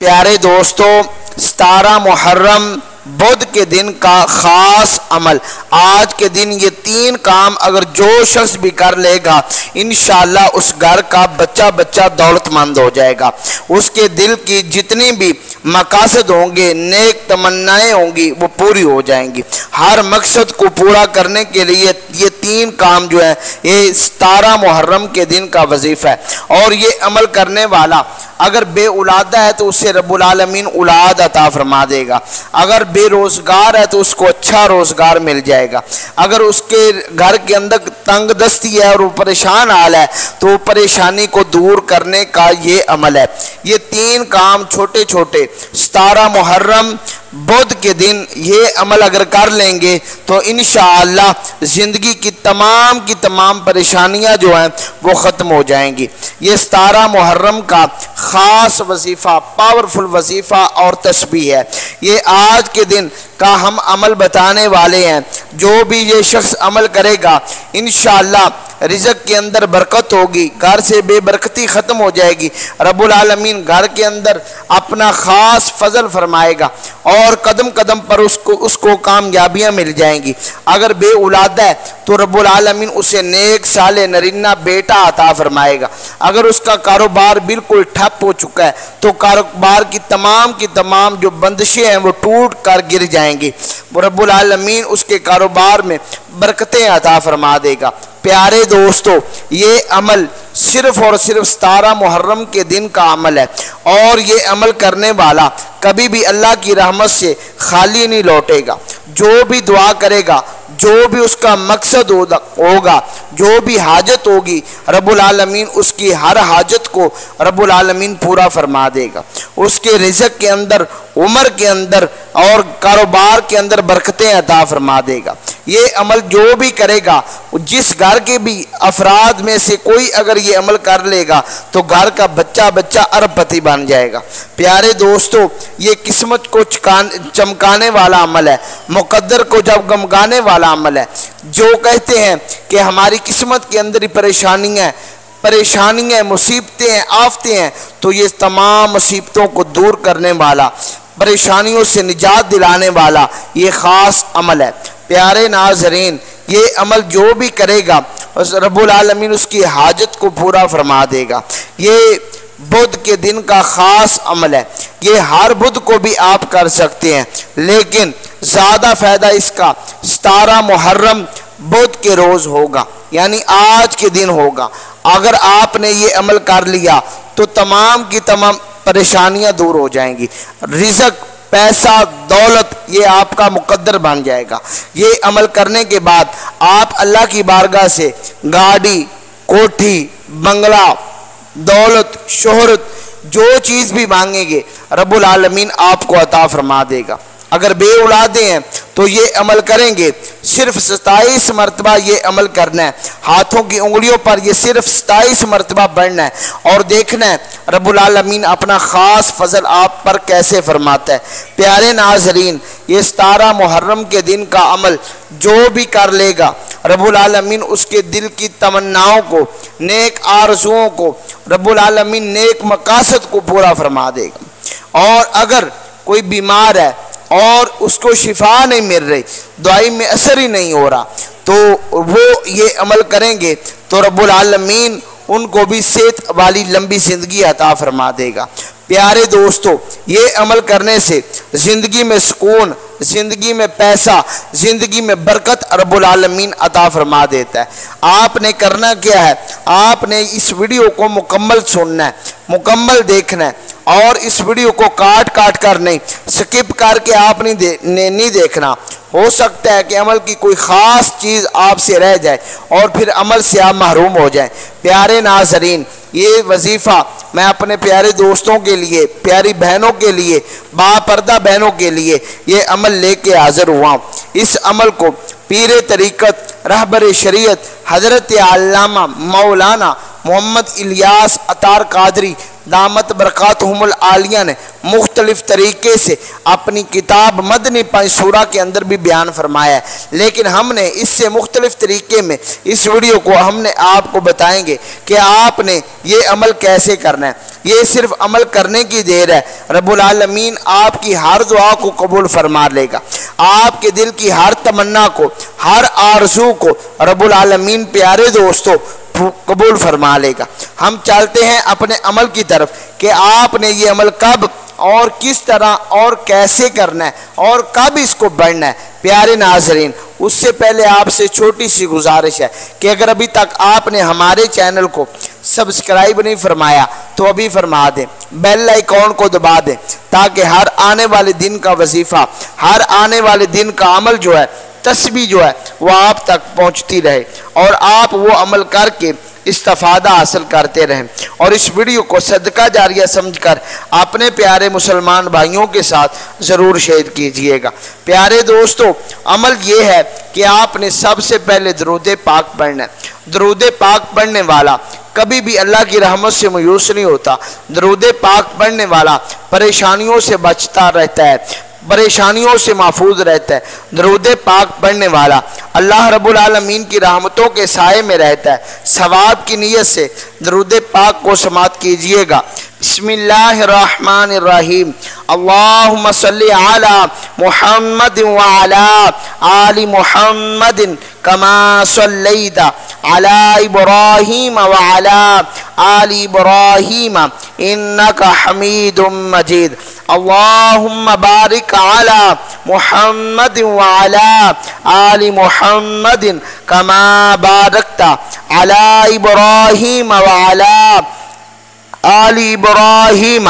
प्यारे दोस्तों, 17 मुहर्रम बुध के दिन का खास अमल। आज के दिन ये 3 काम अगर जो शख्स भी कर लेगा, इंशाअल्लाह उस घर का बच्चा बच्चा दौलतमंद हो जाएगा। उसके दिल की जितनी भी मकासद होंगे, नेक तमन्नाएं होंगी, वो पूरी हो जाएंगी। हर मकसद को पूरा करने के लिए ये 3 काम जो है, ये 17 मुहर्रम के दिन का वजीफा है। और ये अमल करने वाला अगर बे औलादा है तो उसे रब्बुल आलमीन औलाद अता फरमा देगा। अगर बेरोजगार है तो उसको अच्छा रोजगार मिल जाएगा। अगर उसके घर के अंदर तंग दस्ती है और वो परेशान हाल है तो वो परेशानी को दूर करने का ये अमल है। ये 3 काम छोटे छोटे 17 मुहर्रम बुध के दिन ये अमल अगर कर लेंगे तो इंशाअल्लाह ज़िंदगी की तमाम परेशानियां जो हैं वो ख़त्म हो जाएंगी। ये 17 मुहर्रम का ख़ास वजीफ़ा, पावरफुल वजीफ़ा और तस्बीह है। ये आज के दिन का हम अमल बताने वाले हैं। जो भी ये शख्स अमल करेगा इंशाअल्लाह रिज़्क़ के अंदर बरकत होगी, घर से बेबरकती ख़त्म हो जाएगी। रब्बुल आलमीन घर के अंदर अपना ख़ास फजल फरमाएगा और कदम कदम पर उसको कामयाबियाँ मिल जाएंगी। अगर बे औलादा है तो रब्बुल आलमीन उसे नेक साले नरीना बेटा अता फरमाएगा। अगर उसका कारोबार बिल्कुल ठप हो चुका है तो कारोबार की तमाम जो बंदिशें हैं वो टूट कर गिर जाएंगी। रब्बुल आलमीन उसके कारोबार में बरकतें अता फरमा देगा। प्यारे दोस्तों, ये अमल सिर्फ और सिर्फ 17 मुहर्रम के दिन का अमल है और ये अमल करने वाला कभी भी अल्लाह की रहमत से खाली नहीं लौटेगा। जो भी दुआ करेगा, जो भी उसका मकसद होगा, जो भी हाजत होगी, रब्बुल आलमीन उसकी हर हाजत को रब्बुल आलमीन पूरा फरमा देगा। उसके रिज़्क़ के अंदर, उम्र के अंदर और कारोबार के अंदर बरकतें अता फरमा देगा। ये अमल जो भी करेगा, जिस घर के भी अफराद में से कोई अगर ये अमल कर लेगा तो घर का बच्चा बच्चा अरबपति बन जाएगा। प्यारे दोस्तों, ये किस्मत को चमकाने वाला अमल है, मुकद्दर को जब गमगाने वाला अमल है। जो कहते हैं कि हमारी किस्मत के अंदर ही परेशानियाँ, मुसीबतें हैं, आफतें हैं, तो ये तमाम मुसीबतों को दूर करने वाला, परेशानियों से निजात दिलाने वाला ये ख़ास अमल है। प्यारे नाज़रीन, ये अमल जो भी करेगा रब्बुल आलमीन उसकी हाजत को पूरा फरमा देगा। ये बुध के दिन का ख़ास अमल है। ये हर बुध को भी आप कर सकते हैं, लेकिन ज़्यादा फ़ायदा इसका 17 मुहर्रम बुध के रोज़ होगा, यानी आज के दिन होगा। अगर आपने ये अमल कर लिया तो तमाम की तमाम परेशानियां दूर हो जाएंगी। रिज़्क़, पैसा, दौलत ये आपका मुकद्दर बन जाएगा। ये अमल करने के बाद आप अल्लाह की बारगाह से गाड़ी, कोठी, बंगला, दौलत, शोहरत, जो चीज़ भी मांगेंगे रब्बुल आलमीन आपको अता फरमा देगा। अगर बे औलादे हैं तो ये अमल करेंगे, सिर्फ 27 मरतबा ये अमल करना है। हाथों की उंगलियों पर ये सिर्फ 27 मरतबा बढ़ना है और देखना है रब्बुल आलमीन अपना ख़ास फजल आप पर कैसे फरमाता है। प्यारे नाज़रीन, ये 17 मुहर्रम के दिन का अमल जो भी कर लेगा रब्बुल आलमीन उसके दिल की तमन्नाओं को, नेक आरज़ुओं को रब्बुल आलमीन नेक मकासद को पूरा फरमा देगा। और अगर कोई बीमार है और उसको शिफा नहीं मिल रही, दवाई में असर ही नहीं हो रहा, तो वो ये अमल करेंगे तो रब्बुल आलमीन उनको भी सेहत वाली लंबी ज़िंदगी अता फरमा देगा। प्यारे दोस्तों, ये अमल करने से ज़िंदगी में सुकून, ज़िंदगी में पैसा, ज़िंदगी में बरकत रब्बुल आलमीन अता फरमा देता है। आपने करना क्या है, आपने इस वीडियो को मुकम्मल सुनना है, मुकम्मल देखना है और इस वीडियो को काट कर नहीं, स्किप करके आप नहीं देखना। हो सकता है कि अमल की कोई ख़ास चीज़ आपसे रह जाए और फिर अमल से आप महरूम हो जाएं। प्यारे नाज़रीन, ये वजीफ़ा मैं अपने प्यारे दोस्तों के लिए, प्यारी बहनों के लिए, बापर्दा बहनों के लिए ये अमल लेके हाज़िर हुआ। इस अमल को पीर तरीक़त, रहबर शरीयत हज़रत अल्लामा मौलाना मोहम्मद इलियास अतार कादरी दामत बरकातहुमुल आलिया ने मुख्तलिफ तरीके से अपनी किताब मदनी पंसूरा के अंदर भी बयान फरमाया है, लेकिन हमने इससे मुख्तलिफ तरीके में इस वीडियो को हमने आपको बताएंगे कि आपने ये अमल कैसे करना है। ये सिर्फ अमल करने की देर है, रब्बुल आलमीन आपकी हर दुआ को कबूल फरमा लेगा, आपके दिल की हर तमन्ना को, हर आरज़ू को रब्बुल आलमीन प्यारे दोस्तों कबूल फरमा लेगा। हम चलते हैं अपने अमल की तरफ कि आपने ये अमल कब और किस तरह और कैसे करना है और कब इसको बढ़ना है। प्यारे नाजरीन, उससे पहले आपसे छोटी सी गुजारिश है कि अगर अभी तक आपने हमारे चैनल को सब्सक्राइब नहीं फरमाया तो अभी फरमा दें, बेल आइकॉन को दबा दें, ताकि हर आने वाले दिन का वजीफ़ा, हर आने वाले दिन का अमल जो है, तस्बीह जो है, वह आप तक पहुंचती रहे और आप वो अमल करके इस्तिफादा हासिल करते रहें। और इस वीडियो को सदका जारिया समझकर अपने प्यारे मुसलमान भाइयों के साथ ज़रूर शेयर कीजिएगा। प्यारे दोस्तों, अमल ये है कि आपने सबसे पहले दरूद पाक पढ़ना है। दरूद पाक पढ़ने वाला कभी भी अल्लाह की रहमत से मायूस नहीं होता। दरूद पाक पढ़ने वाला परेशानियों से बचता रहता है, परेशानियों से महफूज रहता है। दरूद पाक पढ़ने वाला अल्लाह रब्बुल आलमीन की रहमतों के साए में रहता है। सवाब की नीयत से दरूद पाक को समात कीजिएगा। बिस्मिल्लाहिर्रहमानिर्रहीम। अल्लाहुम्मा सल्ली अला मुहम्मद व अला आलि मुहम्मदिन कमा सल्लैता अला इब्राहीम व अला आलि इब्राहीम इन्नका हमीदुम मजीद। अल्लाहुम्मा बारिक अला मुहम्मद व अला आलि मुहम्मदिन कमा बारकता अला इब्राहीम व अला आलि इब्राहीम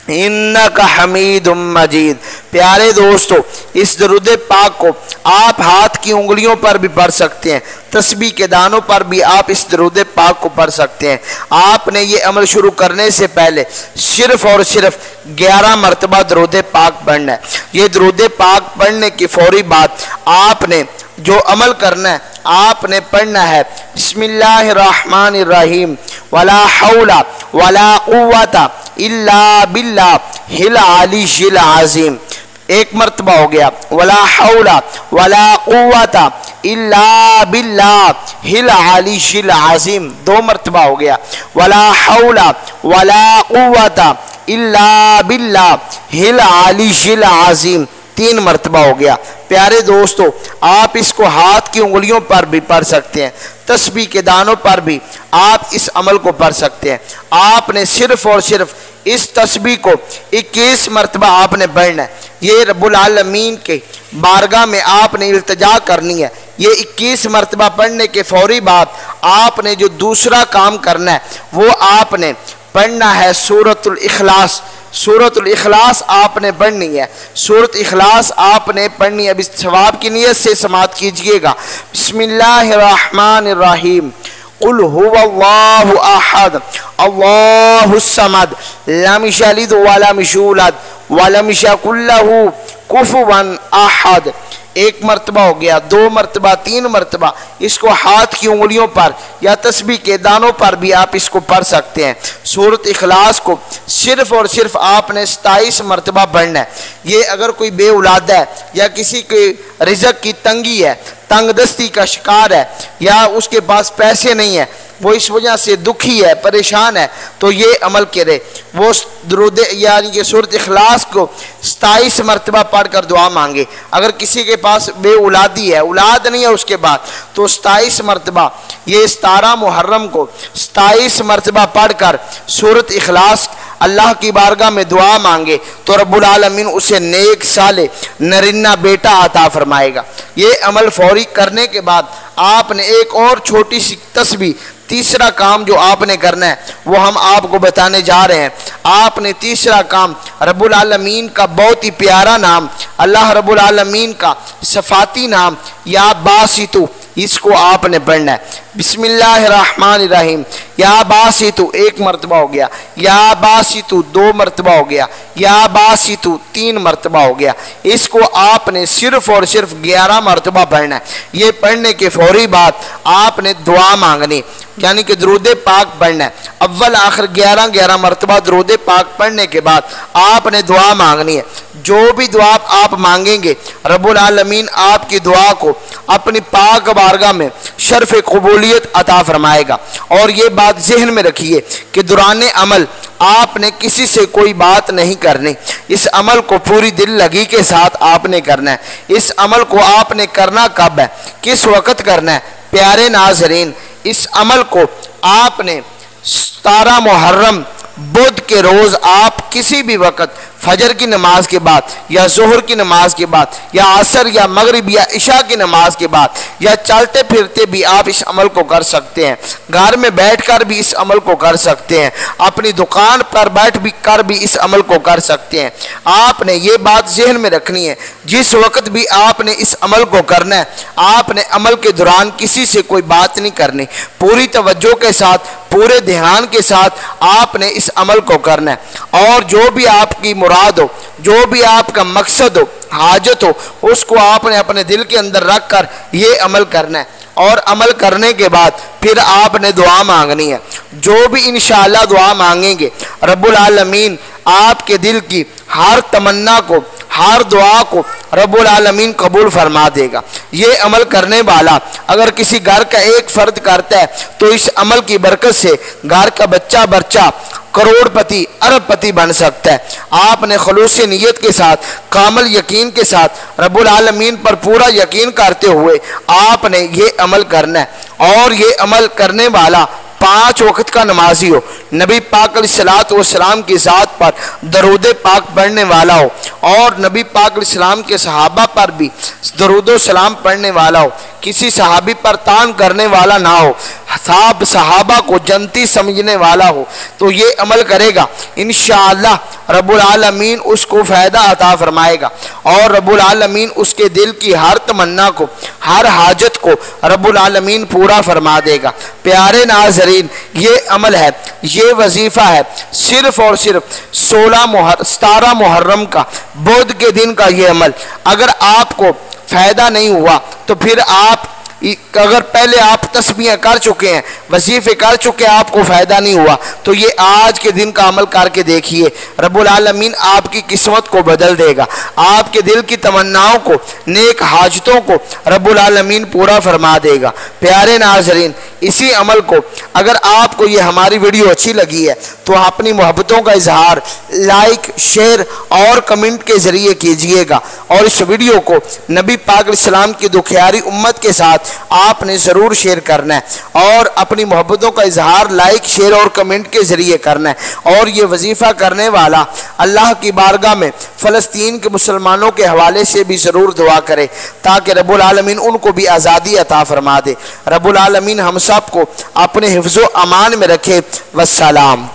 इन्नका हमीदुम मजीद। प्यारे दोस्तों, इस दरूद पाक को आप हाथ की उंगलियों पर भी पढ़ सकते हैं, तस्बीह के दानों पर भी आप इस दरूद पाक को पढ़ सकते हैं। आपने ये अमल शुरू करने से पहले सिर्फ और सिर्फ 11 मरतबा दरूद पाक पढ़ना है। ये दरूद पाक पढ़ने की फौरी बाद आपने जो अमल करना है, आपने पढ़ना है बिस्मिल्लाहिर्रहमानिर्रहीम वला हौला वला कुव्वता इल्ला बिल्लाहिल अलीय्यिल अज़ीम। एक मरतबा हो गया, वला हौला वला कुव्वता इल्ला बिल्लाहिल अलीय्यिल अज़ीम। 2 मरतबा हो गया, वला हौला वला कुव्वता इल्ला बिल्लाहिल अलीय्यिल अज़ीम। 3 मरतबा हो गया। प्यारे दोस्तों, आप इसको हाथ की उंगलियों पर भी पढ़ सकते हैं, तस्बीह के दानों पर भी आप इस अमल को पढ़ सकते हैं। आपने सिर्फ और सिर्फ इस तस्बीह को 21 मरतबा आपने पढ़ना है। ये रब्बुल आलमीन के बारगाह में आपने इल्तिजा करनी है। ये 21 मरतबा पढ़ने के फौरी बाद आपने जो दूसरा काम करना है वो आपने पढ़ना है सूरतुल इखलास। सूरतुल इखलास आपने पढ़नी है। सूरत इखलास आपने पढ़नी है। अब इस सवाब की नीयत से समात कीजिएगा। बिस्मिल्लाहिर्रहमानिर्रहीम। कुल हुवल्लाहु अहद अल्लाहुस समद लम यलिद वलम यूलद वलम यकुल लहू कुफुवन अहद। 1 मरतबा हो गया, 2 मरतबा, 3 मरतबा इसको हाथ की उंगलियों पर या तस्बीह के दानों पर भी आप इसको पढ़ सकते हैं। सूरत इखलास को सिर्फ और सिर्फ आपने 27 मरतबा पढ़ना है। ये अगर कोई बे औलाद है या किसी के रिज़्क़ की तंगी है, तंगदस्ती का शिकार है या उसके पास पैसे नहीं है, वो इस वजह से दुखी है, परेशान है, तो ये अमल करे। वो दुरूद यानी कि सूरत इखलास को 27 मरतबा पढ़ कर दुआ मांगे। अगर किसी के पास बे औलादी है, औलाद नहीं है उसके बाद, तो 27 मरतबा ये 17 मुहर्रम को 27 मरतबा पढ़ कर सूरत इखलास अल्लाह की बारगाह में दुआ मांगे तो रब्बुल आलमीन उसे नेक साले नरिन्ना बेटा अता फरमाएगा। ये अमल फौरी करने के बाद आपने एक और छोटी सी तस्बीह, तीसरा काम जो आपने करना है वो हम आपको बताने जा रहे हैं। आपने तीसरा काम रब्बुल आलमीन का बहुत ही प्यारा नाम, अल्लाह रब्बुल आलमीन का सफाती नाम या बासितु, इसको आपने पढ़ना है। बिस्मिल्लाहिर्रहमानिर्रहीम। या बासितु 1 मरतबा हो गया, या बासितु 2 मरतबा हो गया, या बासितु 3 मरतबा हो गया। इसको आपने सिर्फ और सिर्फ 11 मरतबा पढ़ना है। ये पढ़ने के फौरी बाद आपने दुआ मांगनी, यानी कि दरूद पाक पढ़ना है। अव्वल आखिर 11 मरतबा दरूद पाक पढ़ने के बाद आपने दुआ मांगनी है। जो भी दुआ आप मांगेंगे रब्बुल आलमीन आपकी दुआ को अपनी पाक बारगाह में शर्फ कबूलियत अता फरमाएगा। और ये बात जहन में रखिए कि दौरान अमल आपने किसी से कोई बात नहीं करनी। इस अमल को पूरी दिल लगी के साथ आपने करना है। इस अमल को आपने करना कब है, किस वक़्त करना है? प्यारे नाज़रीन, इस अमल को आपने 17 मुहर्रम बुध के रोज़ आप किसी भी वक़्त फजर की नमाज के बाद या जोहर की नमाज के बाद या असर या मगरिब या इशा की नमाज के बाद या चलते फिरते भी आप इस अमल को कर सकते हैं। घर में बैठकर भी इस अमल को कर सकते हैं, अपनी दुकान पर बैठ भी कर भी इस अमल को कर सकते हैं। आपने ये बात जहन में रखनी है, जिस वक्त भी आपने इस अमल को करना है, आपने अमल के दौरान किसी से कोई बात नहीं करनी। पूरी तवज्जो के साथ, पूरे ध्यान के साथ आपने इस अमल को करना है। और जो भी आपकी मुराद हो, जो भी आपका मकसद हो, हाजत हो, उसको आपने अपने दिल के अंदर रख कर ये अमल करना है। और अमल करने के बाद फिर आपने दुआ मांगनी है। जो भी इंशाअल्लाह दुआ मांगेंगे रब्बुल आलमीन आपके दिल की हर तमन्ना को, हर दुआ को रब्बुल आलमीन कबूल फरमा देगा। ये अमल करने वाला अगर किसी घर का एक फर्द करता है तो इस अमल की बरकत से घर का बच्चा करोड़पति, अरबपति बन सकता है। आपने खलूस नियत के साथ, कामल यकीन के साथ, रब्बुल आलमीन पर पूरा यकीन करते हुए आपने ये अमल करना है। और ये अमल करने वाला 5 वक्त का नमाजी हो, नबी पाक अलैहिस्सलाम की ज़ात पर दरूद पाक पढ़ने वाला हो और नबी पाक अलैहिस्सलाम के सहाबा पर भी दरूद सलाम पढ़ने वाला हो, किसी सहाबी पर तान करने वाला ना हो, साहब सहाबा को जन्नती समझने वाला हो, तो ये अमल करेगा इंशाअल्लाह रब्बुल आलमीन उसको फ़ायदा अता फरमाएगा। और रब्बुल आलमीन उसके दिल की हर तमन्ना को, हर हाजत को रब्बुल आलमीन पूरा फरमा देगा। प्यारे नाज़रीन, ये अमल है, ये वजीफ़ा है, सिर्फ़ और सिर्फ 17 मुहर्रम का बुध के दिन का ये अमल। अगर आपको फ़ायदा नहीं हुआ तो फिर आप अगर पहले आप तस्बीहें कर चुके हैं, वजीफ़े कर चुके हैं, आपको फ़ायदा नहीं हुआ तो ये आज के दिन का अमल करके देखिए, रब्बुल आलमीन आपकी किस्मत को बदल देगा। आपके दिल की तमन्नाओं को, नेक हाजतों को रब्बुल आलमीन पूरा फरमा देगा। प्यारे नाज़रीन, इसी अमल को अगर आपको ये हमारी वीडियो अच्छी लगी है तो अपनी मोहब्बतों का इजहार लाइक, शेयर और कमेंट के ज़रिए कीजिएगा। और इस वीडियो को नबी पाक अलैहिस्सलाम की दुखियारी उम्मत के साथ आपने ज़रूर शेयर करना है और अपनी मोहब्बतों का इजहार लाइक, शेयर और कमेंट के ज़रिए करना है। और ये वजीफ़ा करने वाला अल्लाह की बारगाह में फ़लस्तीन के मुसलमानों के हवाले से भी ज़रूर दुआ करे ताकि रब्बुल आलमीन उनको भी आज़ादी अता फरमा दे। रब्बुल आलमीन हम सब को अपने हिफ्ज़ो अमान में रखे। वस्सलाम।